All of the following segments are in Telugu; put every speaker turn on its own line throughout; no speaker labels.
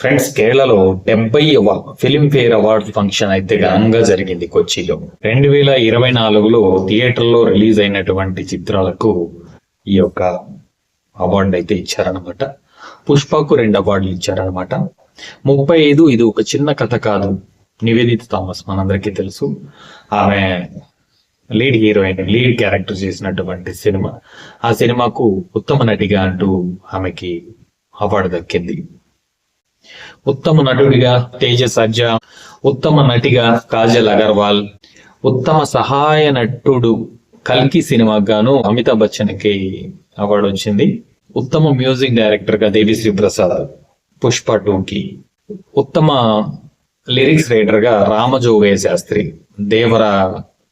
ఫ్రెండ్స్, కేరళలో 70వ ఫిలింఫేర్ అవార్డ్స్ ఫంక్షన్ అయితే ఘనంగా జరిగింది కొచ్చిలో. 2024లో థియేటర్లో రిలీజ్ అయినటువంటి చిత్రాలకు ఈ యొక్క అవార్డు అయితే ఇచ్చారనమాట. పుష్పకు 2 అవార్డులు ఇచ్చారనమాట. 35 ఇది ఒక చిన్న కథ కాదు. నివేదిత థామస్ మనందరికీ తెలుసు. ఆమె లీడ్ హీరోయిన్, లీడ్ క్యారెక్టర్ చేసినటువంటి సినిమా. ఆ సినిమాకు ఉత్తమ నటిగా అంటూ ఆమెకి అవార్డు దక్కింది. ఉత్తమ నటుడిగా తేజ సజ్జా, ఉత్తమ నటిగా కాజల్ అగర్వాల్, ఉత్తమ సహాయ నటుడు కల్కి సినిమాకు గాను అమితాబ్ బచ్చన్ కి అవార్డు వచ్చింది. ఉత్తమ మ్యూజిక్ డైరెక్టర్ గా దేవిశ్రీ ప్రసాద్ పుష్ప 2కి, ఉత్తమ లిరిక్స్ రైటర్ గా రామజోగయ్య శాస్త్రి దేవర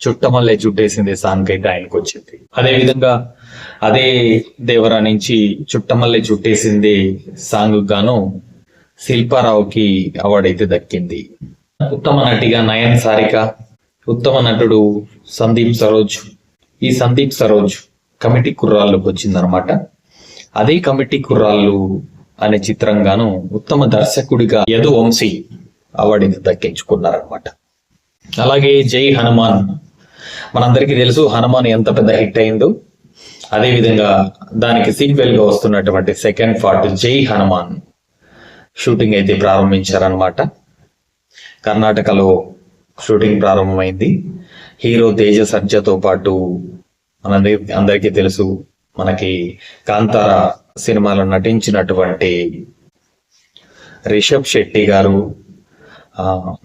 చుట్టమల్లె చుట్టేసింది సాంగ్ అయితే ఆయనకు వచ్చింది. అదే విధంగా అదే దేవర నుంచి చుట్టమల్లె చుట్టేసింది సాంగ్ గాను శిల్పారావుకి అవార్డు అయితే దక్కింది. ఉత్తమ నటిగా నయన్ సారిక, ఉత్తమ నటుడు సందీప్ సరోజ్. ఈ సందీప్ సరోజ్ కమిటీ కుర్రాళ్ళకు వచ్చిందనమాట. అదే కమిటీ కుర్రాళ్ళు అనే చిత్రంగాను ఉత్తమ దర్శకుడిగా యదు వంశీ అవార్డు అయితే దక్కించుకున్నారనమాట. అలాగే జై హనుమాన్, మనందరికీ తెలుసు హనుమాన్ ఎంత పెద్ద హిట్ అయిందో. అదే విధంగా దానికి సీక్వెల్ గా వస్తున్నటువంటి సెకండ్ పార్ట్ జై హనుమాన్ షూటింగ్ అయితే ప్రారంభించారనమాట. కర్ణాటకలో షూటింగ్ ప్రారంభమైంది. హీరో తేజ సర్జాతో పాటు అందరికీ తెలుసు మనకి కాంతార సినిమాలో నటించినటువంటి రిషబ్ శెట్టి గారు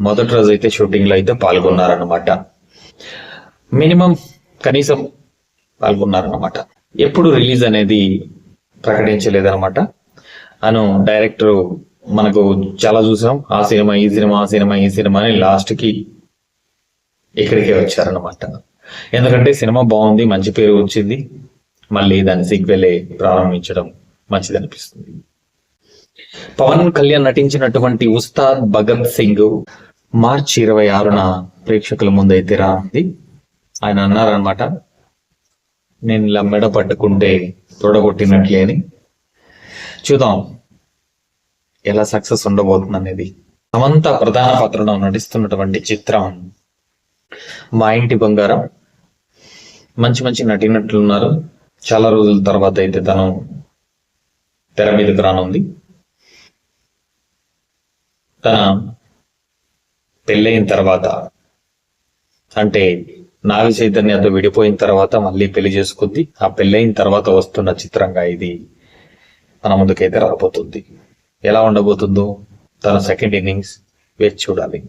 మొదటి రోజు అయితే షూటింగ్ లో అయితే పాల్గొన్నారనమాట. కనీసం పాల్గొన్నారనమాట. ఎప్పుడు రిలీజ్ అనేది ప్రకటించలేదనమాట. డైరెక్టర్ మనకు చాలా చూసాం, ఆ సినిమా ఈ సినిమా ఆ సినిమా ఈ సినిమా అని లాస్ట్ కి ఇక్కడికే వచ్చారనమాట. ఎందుకంటే సినిమా బాగుంది, మంచి పేరు వచ్చింది, మళ్ళీ దాని సీక్వెల్ ప్రారంభించడం మంచిది అనిపిస్తుంది. పవన్ కళ్యాణ్ నటించినటువంటి ఉస్తాద్ భగత్ సింగ్ మార్చి 26న ప్రేక్షకుల ముందు అయితే రానుంది. ఆయన అన్నారనమాట, నేను ఇలా మెడ పట్టుకుంటే తొడగొట్టినట్లే అని. చూద్దాం ఎలా సక్సెస్ ఉండబోతుంది అనేది. సమంత ప్రధాన పాత్రలో నటిస్తున్నటువంటి చిత్రం మా ఇంటి బంగారం. మంచి మంచి నటీనటులున్నారు. చాలా రోజుల తర్వాత అయితే తను తెర మీదకు రానుంది. తన పెళ్ళైన తర్వాత, అంటే నాగ చైతన్యతో విడిపోయిన తర్వాత మళ్ళీ పెళ్లి చేసుకుంది. ఆ పెళ్ళైన తర్వాత వస్తున్న చిత్రంగా ఇది మన ముందుకైతే రాబోతుంది. ఎలా ఉండబోతుందో తన సెకండ్ ఇన్నింగ్స్ వేచి చూడాలి.